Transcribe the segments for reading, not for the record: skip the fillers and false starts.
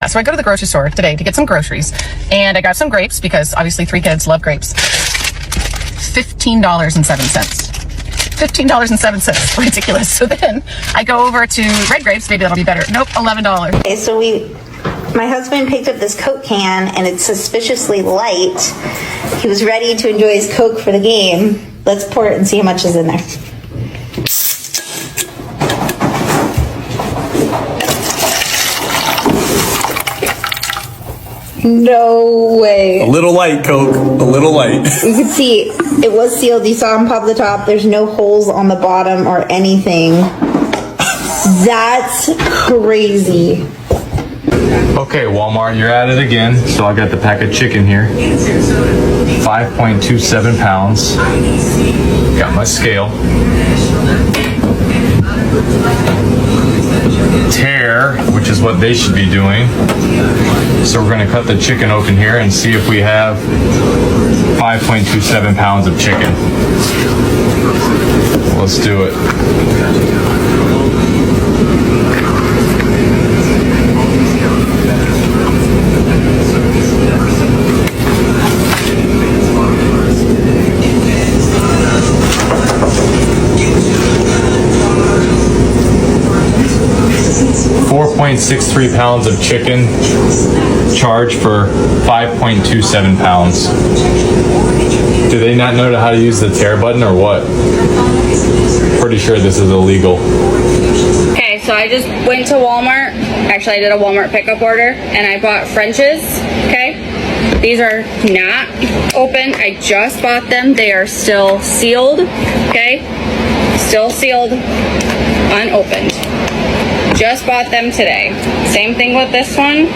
so I go to the grocery store today to get some groceries, and I got some grapes because obviously 3 kids love grapes. $15.07. $15.07. Ridiculous. So then I go over to red grapes. Maybe that'll be better. Nope, $11. Okay, so my husband picked up this Coke can, and it's suspiciously light. He was ready to enjoy his Coke for the game. Let's pour it and see how much is in there. No way. A little light, Coke. A little light. You can see it was sealed. You saw him pop the top. There's no holes on the bottom or anything. That's crazy. Okay, Walmart, you're at it again. So I got the pack of chicken here. 5.27 pounds. Got my scale. Tear, which is what they should be doing. So we're going to cut the chicken open here and see if we have 5.27 pounds of chicken. Let's do it. 4.63 pounds of chicken, charged for 5.27 pounds. Do they not know how to use the tear button or what? Pretty sure this is illegal. Okay, so I just went to Walmart. Actually, I did a Walmart pickup order, and I bought French's, okay? These are not open. I just bought them. They are still sealed, okay? Still sealed, unopened. Just bought them today. Same thing with this one.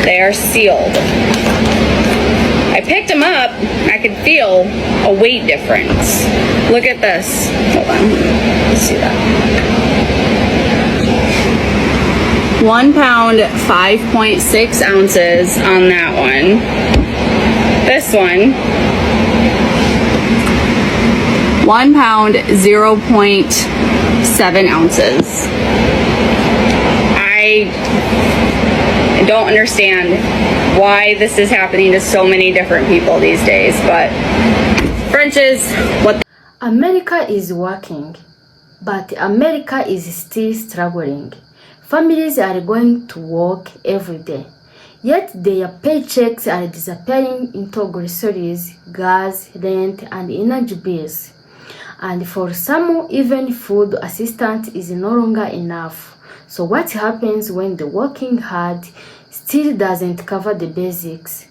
They are sealed. I picked them up. I could feel a weight difference. Look at this. Hold on. Let's see that. 1 pound, 5.6 ounces on that one. This one, 1 pound, 0.7 ounces. I don't understand why this is happening to so many different people these days, but French's, what? America is working, but America is still struggling. Families are going to work every day, yet their paychecks are disappearing into groceries, gas, rent, and energy bills. And for some, even food assistance is no longer enough. So what happens when the working hard still doesn't cover the basics?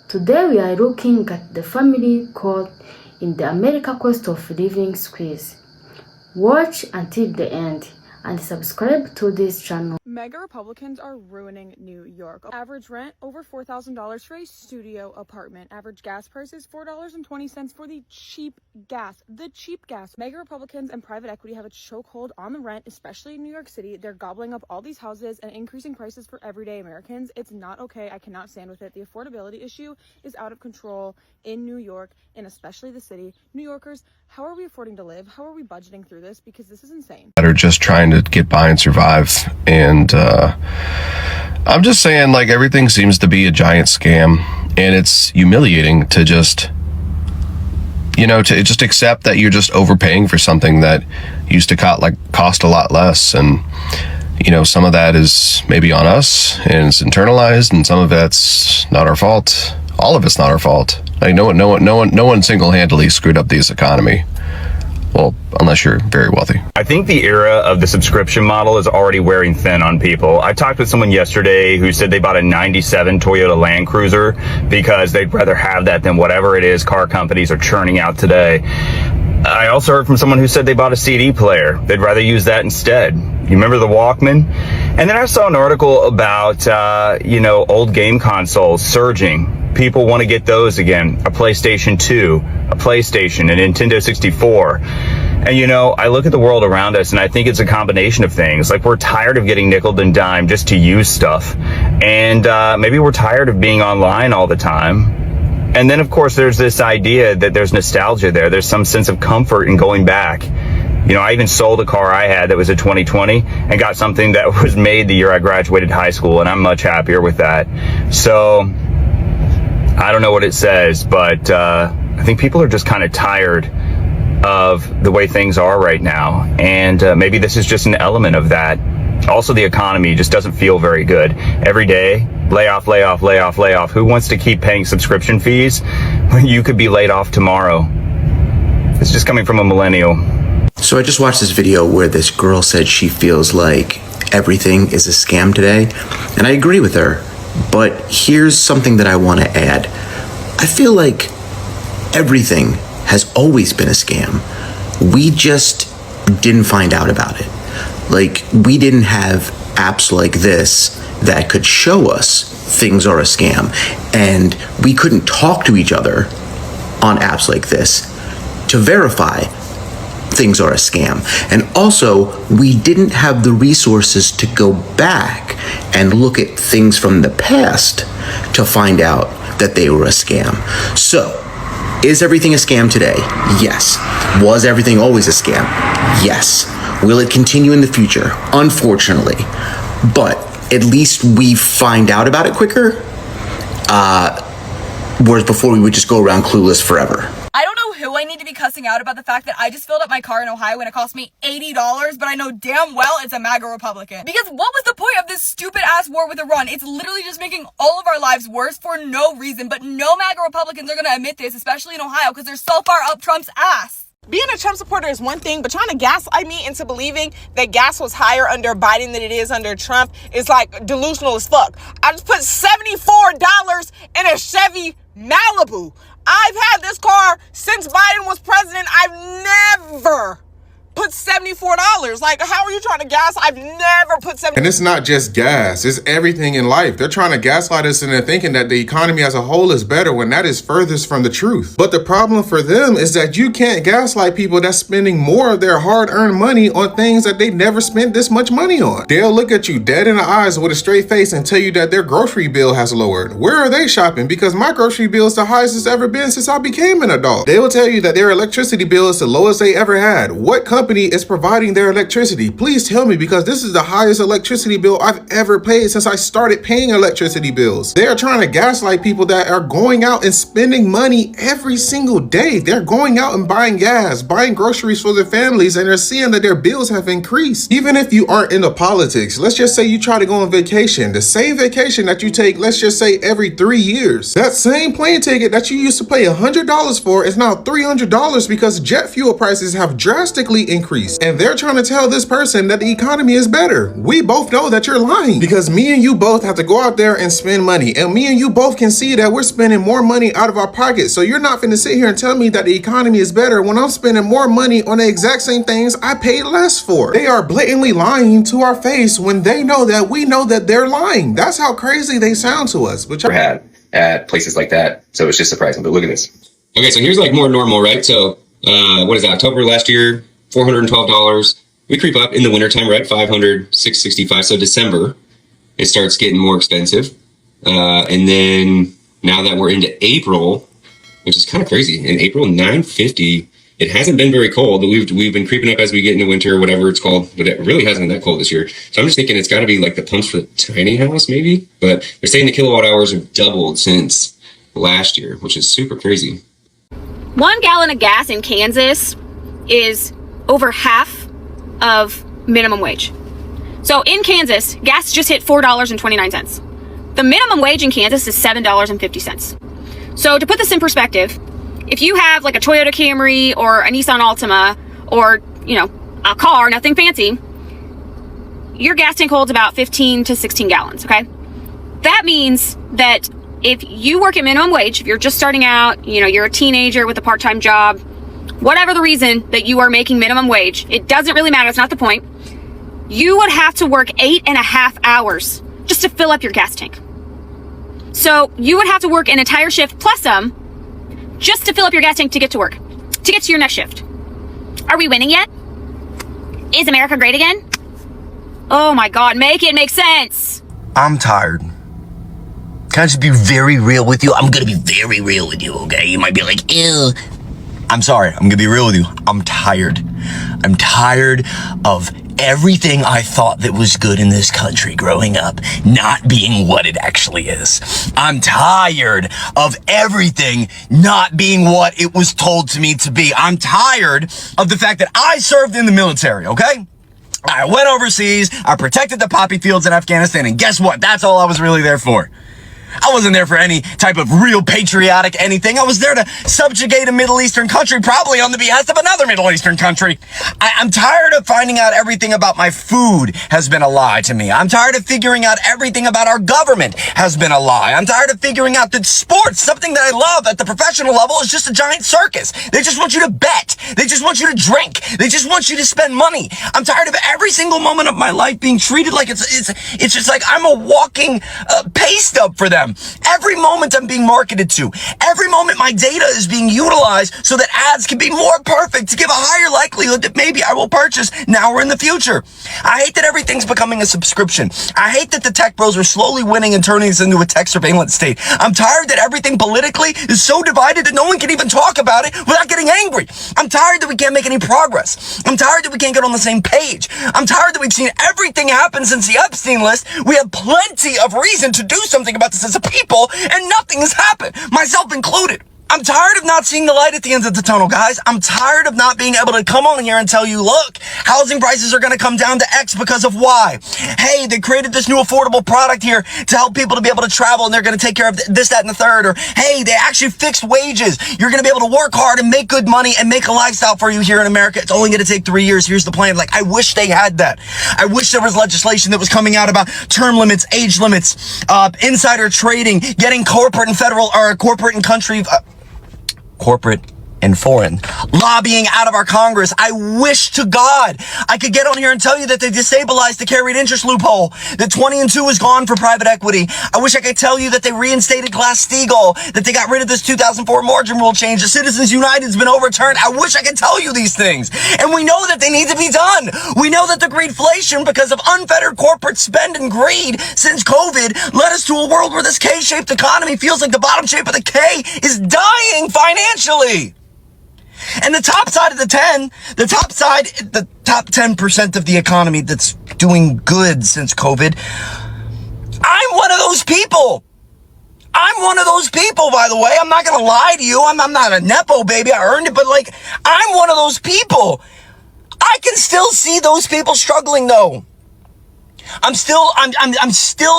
Today we are looking at the family caught in the America cost of living squeeze. Watch until the end and subscribe to this channel. Mega Republicans are ruining New York. Average rent over $4,000 for a studio apartment. Average gas prices $4.20 for the cheap gas. The cheap gas. Mega Republicans and private equity have a chokehold on the rent, especially in New York City. They're gobbling up all these houses and increasing prices for everyday Americans. It's not okay. I cannot stand with it. The affordability issue is out of control in New York, and especially the city. New Yorkers, how are we affording to live? How are we budgeting through this? Because this is insane. That are just trying to get by and survive. And I'm just saying, like, everything seems to be a giant scam, and it's humiliating to just, to just accept that you're just overpaying for something that used to cost a lot less. And some of that is maybe on us and it's internalized, and some of it's not our fault. All of it's not our fault. Like, no one single-handedly screwed up this economy. Well, unless you're very wealthy. I think the era of the subscription model is already wearing thin on people. I talked with someone yesterday who said they bought a 97 Toyota Land Cruiser because they'd rather have that than whatever it is car companies are churning out today. I also heard from someone who said they bought a CD player. They'd rather use that instead. You remember the Walkman? And then I saw an article about, old game consoles surging. People want to get those again. A PlayStation 2, a PlayStation, a Nintendo 64. And I look at the world around us and I think it's a combination of things. Like, we're tired of getting nickeled and dimed just to use stuff. And maybe we're tired of being online all the time. And then, of course, there's this idea that there's nostalgia there. There's some sense of comfort in going back. You know, I even sold a car I had that was a 2020 and got something that was made the year I graduated high school, and I'm much happier with that. So I don't know what it says, but I think people are just kind of tired of the way things are right now, and maybe this is just an element of that. Also, the economy just doesn't feel very good. Every day, layoff, layoff, layoff, layoff. Who wants to keep paying subscription fees when you could be laid off tomorrow? It's just coming from a millennial. So I just watched this video where this girl said she feels like everything is a scam today, and I agree with her, but here's something that I want to add. I feel like everything has always been a scam. We just didn't find out about it. Like, we didn't have apps like this that could show us things are a scam, and we couldn't talk to each other on apps like this to verify things are a scam. And also, we didn't have the resources to go back and look at things from the past to find out that they were a scam. So, is everything a scam today? Yes. Was everything always a scam? Yes. Will it continue in the future? Unfortunately. But at least we find out about it quicker, whereas before we would just go around clueless forever. I don't know who I need to be cussing out about the fact that I just filled up my car in Ohio and it cost me $80, but I know damn well it's a Maga Republican. Because what was the point of this stupid ass war with Iran? It's literally just making all of our lives worse for no reason, but no Maga Republicans are gonna admit this, especially in Ohio, because they're so far up Trump's ass. Being a Trump supporter is one thing, but trying to gaslight me into believing that gas was higher under Biden than it is under Trump is like delusional as fuck. I just put $74 in a Chevy Malibu. I've had this car since Biden was president. I've never put $74. Like, how are you trying to gas? I've never put $74. And it's not just gas, it's everything in life. They're trying to gaslight us into thinking that the economy as a whole is better when that is furthest from the truth. But the problem for them is that you can't gaslight people that's spending more of their hard-earned money on things that they never spent this much money on. They'll look at you dead in the eyes with a straight face and tell you that their grocery bill has lowered. Where are they shopping? Because my grocery bill is the highest it's ever been since I became an adult. They will tell you that their electricity bill is the lowest they ever had. What company is providing their electricity? Please tell me, because this is the highest electricity bill I've ever paid since I started paying electricity bills. They are trying to gaslight people that are going out and spending money every single day. They're going out and buying gas, buying groceries for their families, and they're seeing that their bills have increased. Even if you aren't into politics, let's just say you try to go on vacation. The same vacation that you take, let's just say every 3 years. That same plane ticket that you used to pay $100 for is now $300 because jet fuel prices have drastically increased. And they're trying to tell this person that the economy is better. We both know that you're lying, because me and you both have to go out there and spend money. And me and you both can see that we're spending more money out of our pockets. So you're not finna sit here and tell me that the economy is better when I'm spending more money on the exact same things I paid less for. They are blatantly lying to our face when they know that we know that they're lying. That's how crazy they sound to us. But had at places like that. So it's just surprising. But look at this. Okay, so here's like more normal, right? So what is that? October last year, $412. We creep up in the wintertime, right? $500, $665. So December, it starts getting more expensive. And then now that we're into April, which is kind of crazy, in April, $950. It hasn't been very cold. We've been creeping up as we get into winter, whatever it's called, but it really hasn't been that cold this year. So I'm just thinking it's got to be like the pumps for the tiny house, maybe. But they're saying the kilowatt hours have doubled since last year, which is super crazy. 1 gallon of gas in Kansas is over half of minimum wage. So in Kansas, gas just hit $4.29. The minimum wage in Kansas is $7.50. So to put this in perspective, if you have like a Toyota Camry or a Nissan Altima or, you know, a car, nothing fancy, your gas tank holds about 15 to 16 gallons, okay? That means that if you work at minimum wage, if you're just starting out, you know, you're a teenager with a part-time job, whatever the reason that you are making minimum wage, it doesn't really matter, it's not the point. You would have to work 8.5 hours just to fill up your gas tank. So you would have to work an entire shift plus some just to fill up your gas tank to get to work, to get to your next shift. Are we winning yet? Is America great again? Oh my God, make it make sense. I'm tired. Can I just be very real with you? I'm gonna be very real with you, okay? You might be like, ew. I'm sorry. I'm going to be real with you. I'm tired. I'm tired of everything I thought that was good in this country growing up not being what it actually is. I'm tired of everything not being what it was told to me to be. I'm tired of the fact that I served in the military, okay? I went overseas, I protected the poppy fields in Afghanistan, and guess what? That's all I was really there for. I wasn't there for any type of real patriotic anything. I was there to subjugate a Middle Eastern country, probably on the behest of another Middle Eastern country. I'm tired of finding out everything about my food has been a lie to me. I'm tired of figuring out everything about our government has been a lie. I'm tired of figuring out that sports, something that I love at the professional level, is just a giant circus. They just want you to bet. They just want you to drink. They just want you to spend money. I'm tired of every single moment of my life being treated like it's just like I'm a walking pay stub for them. Every moment I'm being marketed to, every moment my data is being utilized so that ads can be more perfect to give a higher likelihood that maybe I will purchase now or in the future. I hate that everything's becoming a subscription. I hate that the tech bros are slowly winning and turning this into a tech surveillance state. I'm tired that everything politically is so divided that no one can even talk about it without getting angry. I'm tired that we can't make any progress. I'm tired that we can't get on the same page. I'm tired that we've seen everything happen since the Epstein list. We have plenty of reason to do something about this as a people, and nothing has happened, myself included. I'm tired of not seeing the light at the end of the tunnel, guys. I'm tired of not being able to come on here and tell you, look, housing prices are going to come down to X because of Y. Hey, they created this new affordable product here to help people to be able to travel, and they're going to take care of this, that, and the third. Or, hey, they actually fixed wages. You're going to be able to work hard and make good money and make a lifestyle for you here in America. It's only going to take 3 years. Here's the plan. Like, I wish they had that. I wish there was legislation that was coming out about term limits, age limits, insider trading, getting corporate and federal, or corporate and country, corporate and foreign lobbying out of our Congress. I wish to God I could get on here and tell you that they destabilized the carried interest loophole, that 20 and 2 is gone for private equity. I wish I could tell you that they reinstated Glass-Steagall, that they got rid of this 2004 margin rule change, the Citizens United's been overturned. I wish I could tell you these things. And we know that they need to be done. We know that the greedflation, because of unfettered corporate spend and greed since COVID, led us to a world where this K-shaped economy feels like the bottom shape of the K is dying financially. And the top side of the 10, the top 10% of the economy that's doing good since COVID, I'm one of those people. I'm one of those people, by the way. I'm not going to lie to you. I'm not a Nepo baby. I earned it, but like, I'm one of those people. I can still see those people struggling though. I'm still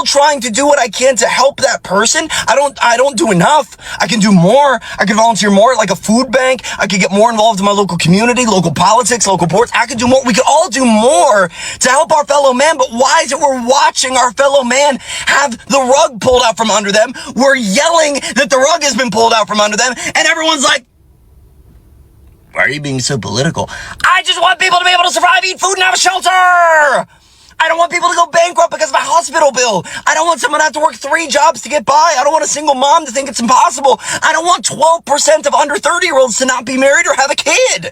trying to do what I can to help that person. I don't do enough. I can do more. I can volunteer more, like a food bank. I could get more involved in my local community, local politics, local boards. I could do more. We could all do more to help our fellow man. But why is it we're watching our fellow man have the rug pulled out from under them? We're yelling that the rug has been pulled out from under them, and everyone's like, why are you being so political? I just want people to be able to survive, eat food, and have a shelter. I don't want people to go bankrupt because of a hospital bill. I don't want someone to have to work 3 jobs to get by. I don't want a single mom to think it's impossible. I don't want 12% of under 30-year-olds to not be married or have a kid.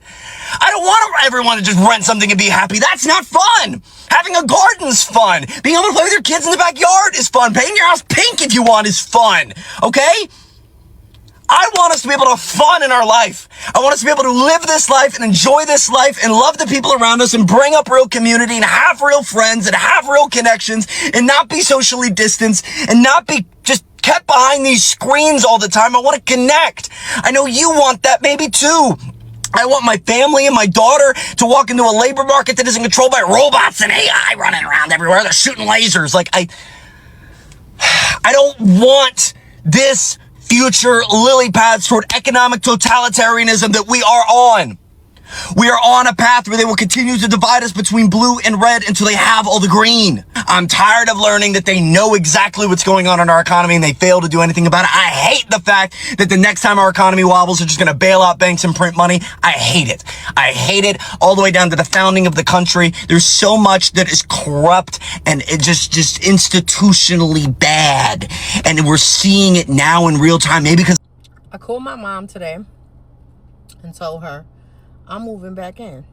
I don't want everyone to just rent something and be happy. That's not fun. Having a garden's fun. Being able to play with your kids in the backyard is fun. Painting your house pink if you want is fun. Okay? I want us to be able to have fun in our life. I want us to be able to live this life and enjoy this life and love the people around us and bring up real community and have real friends and have real connections and not be socially distanced and not be just kept behind these screens all the time. I want to connect. I know you want that maybe too. I want my family and my daughter to walk into a labor market that isn't controlled by robots and AI running around everywhere. They're shooting lasers. Like, I don't want this future lily paths toward economic totalitarianism that we are on. We are on a path where they will continue to divide us between blue and red until they have all the green. I'm tired of learning that they know exactly what's going on in our economy and they fail to do anything about it. I hate the fact that the next time our economy wobbles, they're just going to bail out banks and print money. I hate it. I hate it all the way down to the founding of the country. There's so much that is corrupt and it just institutionally bad. And we're seeing it now in real time. Maybe because I called my mom today and told her I'm moving back in.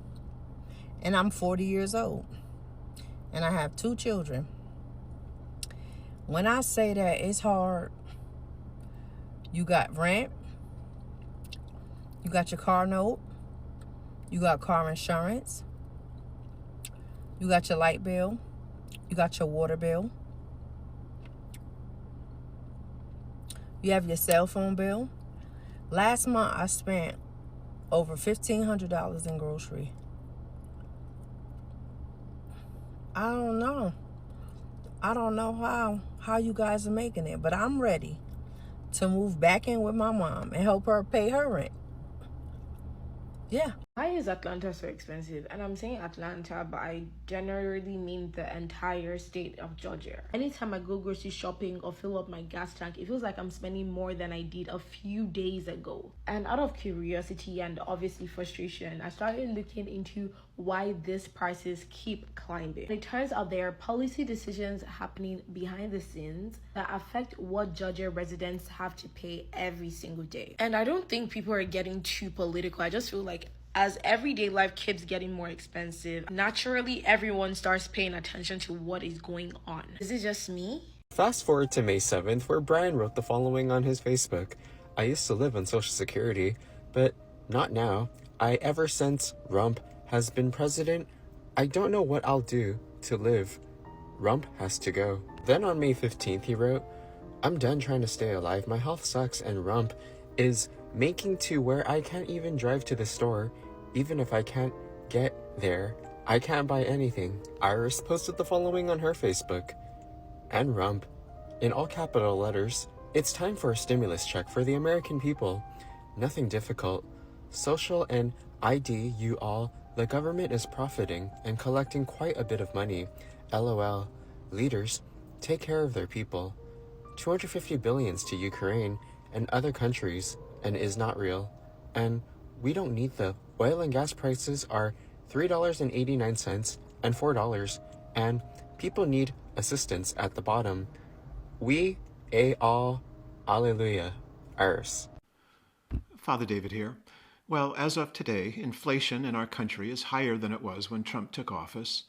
And I'm 40 years old. And I have 2 children. When I say that it's hard, you got rent, You got your car note. You got car insurance. You got your light bill. You got your water bill. You have your cell phone bill. Last month, I spent over $1,500 in grocery. I don't know. I don't know how you guys are making it, but I'm ready to move back in with my mom and help her pay her rent. Yeah. Why is Atlanta so expensive? And I'm saying Atlanta, but I generally mean the entire state of Georgia. Anytime I go grocery shopping or fill up my gas tank, it feels like I'm spending more than I did a few days ago. And out of curiosity and obviously frustration, I started looking into why these prices keep climbing. It turns out there are policy decisions happening behind the scenes that affect what Georgia residents have to pay every single day. And I don't think people are getting too political. I just feel like as everyday life keeps getting more expensive, naturally everyone starts paying attention to what is going on. Is it just me? Fast forward to May 7th, where Brian wrote the following on his Facebook. I used to live on Social Security, but not now. Ever since Rump has been president, I don't know what I'll do to live. Rump has to go. Then on May 15th, he wrote, I'm done trying to stay alive. My health sucks and Rump is making to where I can't even drive to the store. Even if I can't get there, I can't buy anything. Iris posted the following on her Facebook. And Rump, in all capital letters, it's time for a stimulus check for the American people. Nothing difficult. Social and ID you all. The government is profiting and collecting quite a bit of money. LOL. Leaders, take care of their people. 250 billions to Ukraine and other countries and is not real. And we don't need the oil and gas prices are $3.89 and $4 and people need assistance at the bottom. We all alleluia. Iris. Father David here. Well, as of today, inflation in our country is higher than it was when Trump took office.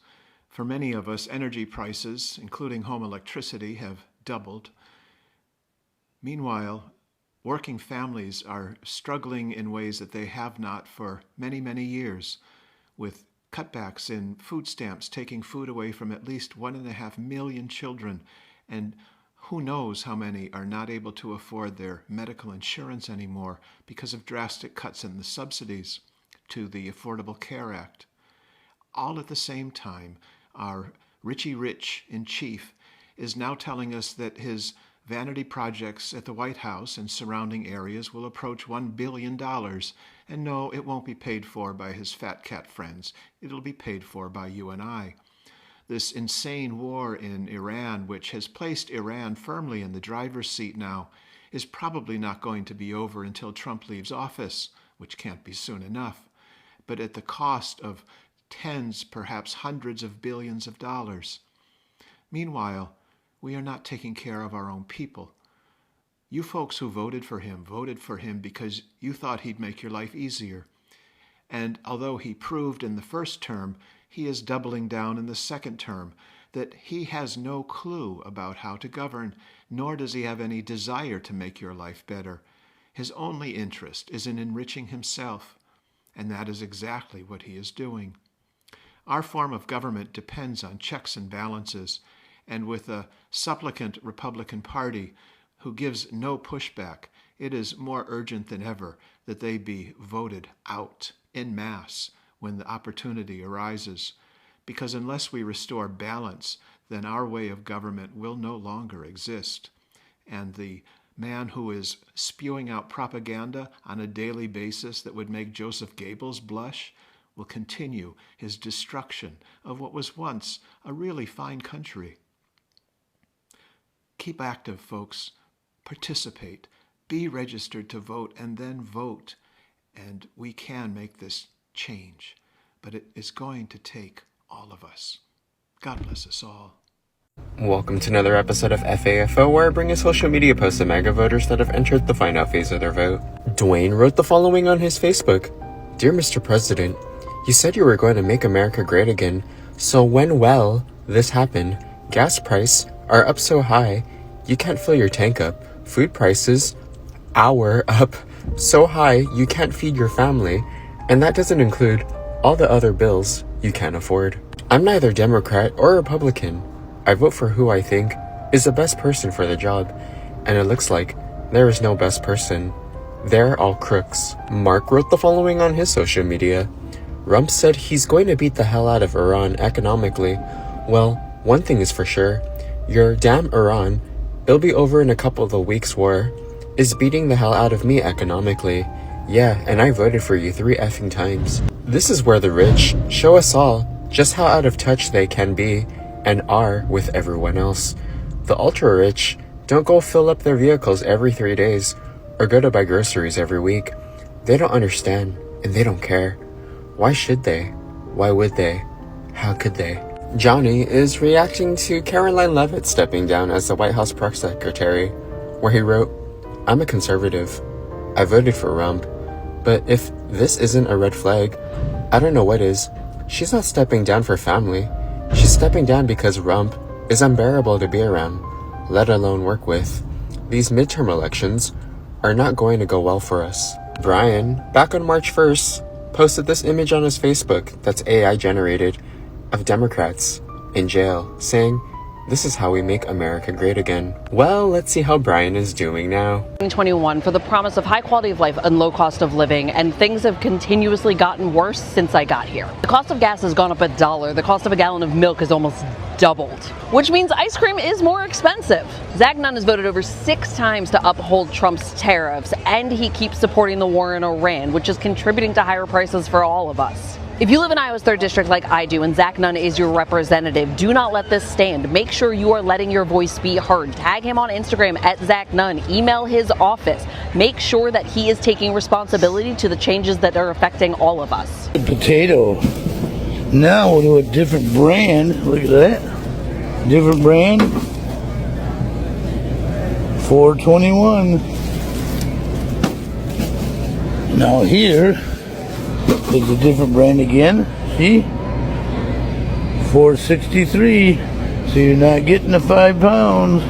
For many of us, energy prices, including home electricity, have doubled. Meanwhile, working families are struggling in ways that they have not for many, many years, with cutbacks in food stamps taking food away from at least 1.5 million children, and who knows how many are not able to afford their medical insurance anymore because of drastic cuts in the subsidies to the Affordable Care Act. All at the same time, our Richie Rich in chief is now telling us that his vanity projects at the White House and surrounding areas will approach $1 billion. And no, it won't be paid for by his fat cat friends. It'll be paid for by you and I. This insane war in Iran, which has placed Iran firmly in the driver's seat now, is probably not going to be over until Trump leaves office, which can't be soon enough, but at the cost of tens, perhaps hundreds of billions of dollars. Meanwhile, we are not taking care of our own people. You folks who voted for him because you thought he'd make your life easier. And although he proved in the first term, he is doubling down in the second term that he has no clue about how to govern, nor does he have any desire to make your life better. His only interest is in enriching himself, and that is exactly what he is doing. Our form of government depends on checks and balances, and with a supplicant Republican Party who gives no pushback, it is more urgent than ever that they be voted out en masse when the opportunity arises, because unless we restore balance, then our way of government will no longer exist. And the man who is spewing out propaganda on a daily basis that would make Joseph Goebbels blush will continue his destruction of what was once a really fine country. Keep active, folks. Participate. Be registered to vote and then vote. And we can make this change. But it is going to take all of us. God bless us all. Welcome to another episode of FAFO, where I bring you social media posts of MAGA voters that have entered the find out phase of their vote. Dwayne wrote the following on his Facebook. Dear Mr. President, you said you were going to make America great again, so when will this happen? Gas prices are up so high, you can't fill your tank up. Food prices, up. so high you can't feed your family, and that doesn't include all the other bills you can't afford. I'm neither Democrat or Republican. I vote for who I think is the best person for the job, and it looks like there is no best person. They're all crooks. Mark wrote the following on his social media. Rump said he's going to beat the hell out of Iran economically. Well, one thing is for sure. Your damn Iran, it'll be over in a couple of weeks war, is beating the hell out of me economically. Yeah, and I voted for you 3 effing times. This is where the rich show us all just how out of touch they can be and are with everyone else. The ultra-rich don't go fill up their vehicles every 3 days or go to buy groceries every week. They don't understand, and they don't care. Why should they? Why would they? How could they? Johnny is reacting to Caroline Leavitt stepping down as the White House press secretary, where he wrote, "I'm a conservative. I voted for Rump, but if this isn't a red flag, I don't know what is. She's not stepping down for family. She's stepping down because Rump is unbearable to be around, let alone work with. These midterm elections are not going to go well for us." Brian, back on March 1st, posted this image on his Facebook that's AI generated of Democrats in jail, saying, "This is how we make America great again." Well, let's see how Brian is doing now. 2021 for the promise of high quality of life and low cost of living, and things have continuously gotten worse since I got here. The cost of gas has gone up $1. The cost of a gallon of milk has almost doubled, which means ice cream is more expensive. Zach Nunn has voted over 6 times to uphold Trump's tariffs, and he keeps supporting the war in Iran, which is contributing to higher prices for all of us. If you live in Iowa's 3rd District like I do and Zach Nunn is your representative, do not let this stand. Make sure you are letting your voice be heard. Tag him on Instagram at Zach Nunn. Email his office. Make sure that he is taking responsibility to the changes that are affecting all of us. Potato. Now we'll do a different brand. Look at that. Different brand. $4.21. Now here is a different brand again. See? $4.63. So you're not getting the 5 pounds.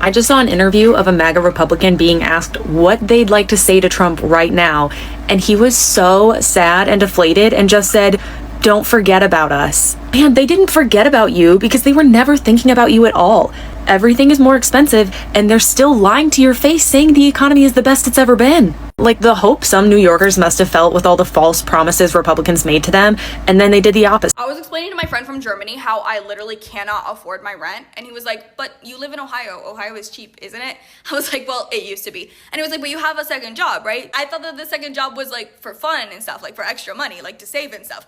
I just saw an interview of a MAGA Republican being asked what they'd like to say to Trump right now, and he was so sad and deflated and just said, "Don't forget about us." Man, they didn't forget about you because they were never thinking about you at all. Everything is more expensive, and they're still lying to your face saying the economy is the best it's ever been. Like the hope some New Yorkers must have felt with all the false promises Republicans made to them, and then they did the opposite. I was explaining to my friend from Germany how I literally cannot afford my rent, and he was like, "But you live in Ohio. Ohio is cheap, isn't it?" I was like, "Well, it used to be." And he was like, "But you have a second job, right?" I thought that the second job was like for fun and stuff, like for extra money, like to save and stuff.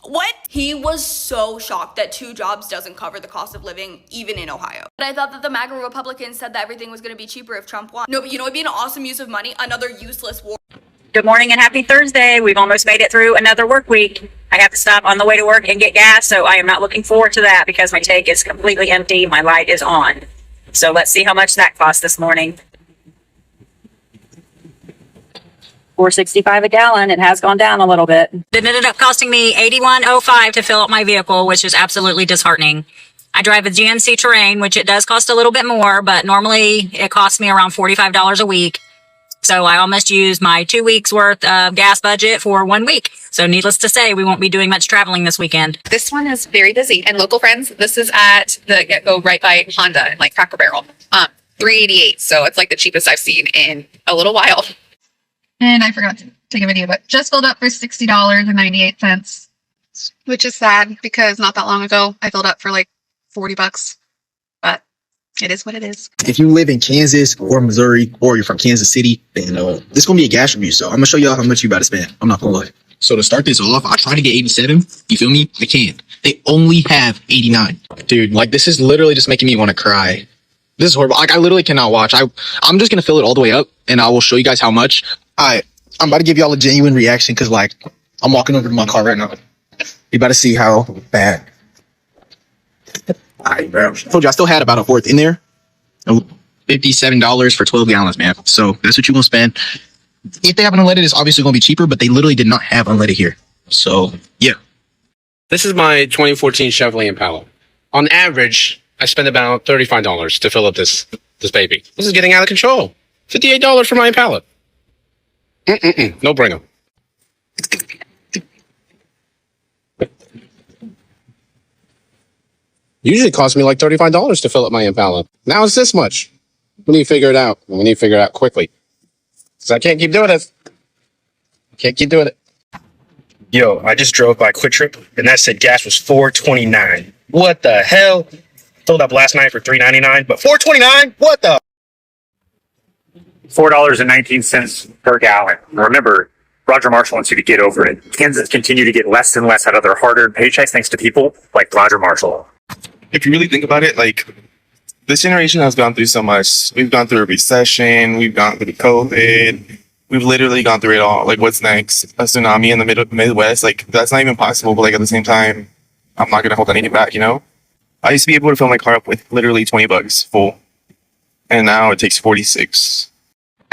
What? He was so shocked that 2 jobs doesn't cover the cost of living even in Ohio. But I thought that the MAGA Republicans said that everything was going to be cheaper if Trump won. No, but you know, it'd be an awesome use of money, another useless war. Good morning and happy Thursday. We've almost made it through another work week. I have to stop on the way to work and get gas, so I am not looking forward to that because my tank is completely empty. My light is on. So let's see how much that cost this morning. $4.65 a gallon. It has gone down a little bit. It ended up costing me $81.05 to fill up my vehicle, which is absolutely disheartening. I drive a GMC Terrain, which it does cost a little bit more, but normally it costs me around $45 a week. So I almost used my 2 weeks worth of gas budget for 1 week. So needless to say, we won't be doing much traveling this weekend. This one is very busy. And local friends, this is at the Get-Go right by Honda, like Cracker Barrel. $3.88. So it's like the cheapest I've seen in a little while. And I forgot to take a video, but just filled up for $60.98. Which is sad because not that long ago I filled up for like $40. But it is what it is. If you live in Kansas or Missouri or you're from Kansas City, then this is going to be a gas review. So I'm going to show y'all how much you about to spend. I'm not going to lie. So to start this off, I tried to get 87. You feel me? I can't. They only have 89. Dude, like this is literally just making me want to cry. This is horrible. Like I literally cannot watch. I'm just going to fill it all the way up and I will show you guys how much. I'm about to give y'all a genuine reaction because like I'm walking over to my car right now. You about to see how bad. Alright, bro. I told you I still had about a fourth in there. $57 for 12 gallons, man. So that's what you're gonna spend. If they have unleaded, it's obviously gonna be cheaper, but they literally did not have unleaded here. So yeah. This is my 2014 Chevrolet Impala. On average, I spend about $35 to fill up this baby. This is getting out of control. $58 for my Impala. No brainer. Usually it costs me like $35 to fill up my Impala. Now it's this much. We need to figure it out. We need to figure it out quickly. Because I can't keep doing it. Can't keep doing it. Yo, I just drove by Quick Trip and that said gas was $4.29. What the hell? Filled up last night for $3.99, but $4.29? What the? $4.19 per gallon. Remember, Roger Marshall wants you to get over it. Kansans continue to get less and less out of their hard-earned paychecks thanks to people like Roger Marshall. If you really think about it, like, this generation has gone through so much. We've gone through a recession. We've gone through COVID. We've literally gone through it all. Like, what's next? A tsunami in the Midwest? Like, that's not even possible. But, like, at the same time, I'm not going to hold anything back, you know? I used to be able to fill my car up with literally $20 full. And now it takes 46.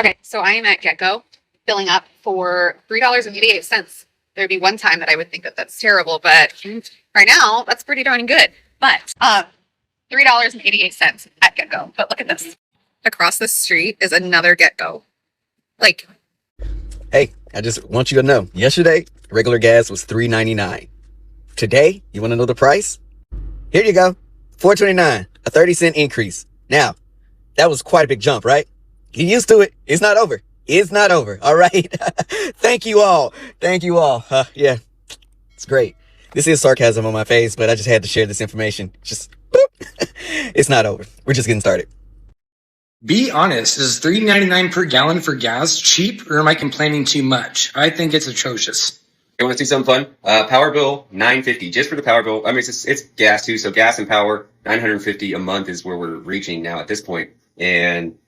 Okay, so I am at GetGo filling up for $3.88. There'd be one time that I would think that that's terrible, but right now that's pretty darn good. But $3.88 at GetGo. But look at this. Across the street is another GetGo. Like, hey, I just want you to know, yesterday, regular gas was $3.99. Today, you want to know the price? Here you go, $4.29, a 30-cent increase. Now, that was quite a big jump, right? Get used to it. It's not over. It's not over, all right? Thank you all. Thank you all. Yeah, it's great. This is sarcasm on my face, but I just had to share this information. Just, boop. It's not over. We're just getting started. Be honest, is $3.99 per gallon for gas cheap, or am I complaining too much? I think it's atrocious. You want to see something fun? Power bill, $9.50 just for the power bill. I mean, it's gas too, so gas and power, $950 a month is where we're reaching now at this point. And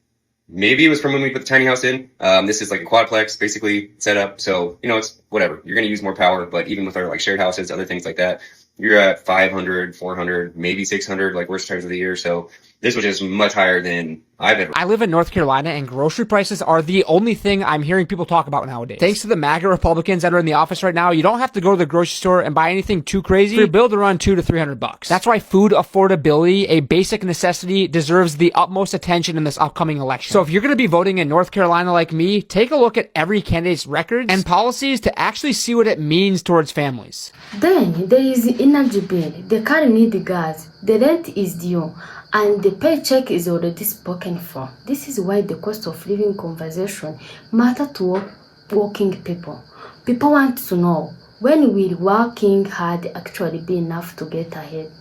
maybe it was from when we put the tiny house in. This is like a quadplex basically set up, so you know it's whatever. You're going to use more power, but even with our like shared houses, other things like that, you're at 500, 400, maybe 600, like worst times of the year. So this was just much higher than I've ever. I live in North Carolina, and grocery prices are the only thing I'm hearing people talk about nowadays. Thanks to the MAGA Republicans that are in the office right now, you don't have to go to the grocery store and buy anything too crazy for your bill to run $200 to $300. That's why food affordability, a basic necessity, deserves the utmost attention in this upcoming election. So if you're going to be voting in North Carolina like me, take a look at every candidate's records and policies to actually see what it means towards families. Then there is the energy bill. The car needs gas. The rent is due. And the paycheck is already spoken for. This is why the cost of living conversation matter to working people. People want to know, when will working hard actually be enough to get ahead?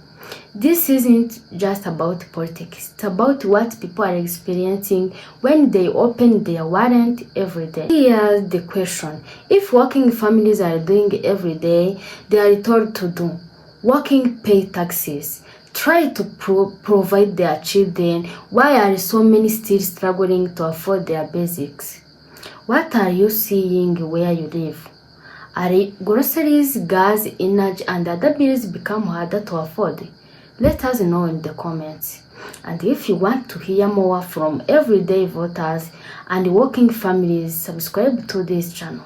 This isn't just about politics. It's about what people are experiencing when they open their wallet every day. Here's the question. If working families are doing every day, they are told to do. Working pay taxes. Try to provide their children. Why are so many still struggling to afford their basics? What are you seeing where you live? Are groceries, gas, energy, and other bills become harder to afford? Let us know in the comments. And if you want to hear more from everyday voters and working families, subscribe to this channel.